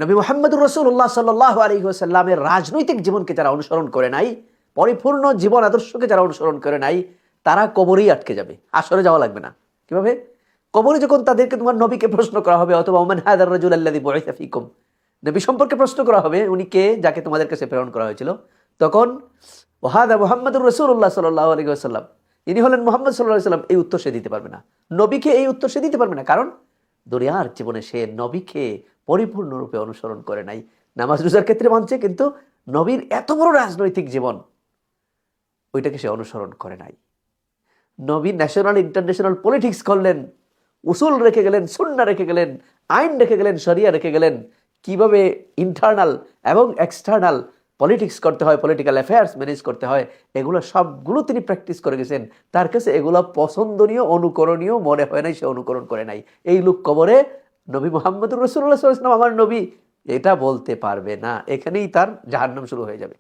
নবী মুহাম্মদুর রাসূলুল্লাহ সাল্লাল্লাহু আলাইহি ওয়াসাল্লামের রাজনৈতিক জীবনকে যারা অনুসরণ করে নাই, পরিপূর্ণ জীবন আদর্শকে যারা অনুসরণ করে নাই, তারা কবরেই আটকে যাবে, আসরে যাওয়া লাগবে না। কিভাবে? কবরে যখন তাদেরকে তোমার নবীকে প্রশ্ন করা হবে, অথবা ওমান হাদার রাজুল আল্লাযী বুইসা ফীকুম, নবী সম্পর্কে প্রশ্ন করা হবে, উনি কে, যাকে তোমাদের কাছে প্রেরণ করা হয়েছিল, তখন ওয়াহাদা মুহাম্মদুর রাসূলুল্লাহ সাল্লাল্লাহু আলাইহি ওয়াসাল্লাম, ইনি হলেন মুহাম্মদ সাল্লাল্লাহু আলাইহি ওয়াসাল্লাম, এই উত্তর সে দিতে পারবে না। নবীকে এই উত্তর সে দিতে পারবে না, কারণ দুনিয়ার জীবনে সে নবীকে পরিপূর্ণরূপে অনুসরণ করে নাই। নামাজ রোজার ক্ষেত্রে মানছে, কিন্তু নবীর এত বড় রাজনৈতিক জীবন, ওইটাকে সে অনুসরণ করে নাই। নবী ন্যাশনাল ইন্টারন্যাশনাল পলিটিক্স করলেন, উসুল রেখে গেলেন, সুন্নাহ রেখে গেলেন, আইন রেখে গেলেন, শরিয়া রেখে গেলেন, কিভাবে ইন্টারনাল এবং এক্সটার্নাল পলিটিক্স করতে হয়, পলিটিক্যাল অ্যাফেয়ার্স ম্যানেজ করতে হয়, এগুলো সবগুলো তিনি প্র্যাকটিস করে গেছেন। তার কাছে এগুলো পছন্দনীয়, অনুকরণীয় মনে হয় নাই, সে অনুকরণ করে নাই। এই লোক কবরে নবী মুহাম্মদুর রাসূলুল্লাহ সাল্লাল্লাহু আলাইহি ওয়াসাল্লাম আমার নবী এটা বলতে পারবে না, এখানেই তার জাহান্নাম শুরু হয়ে যাবে।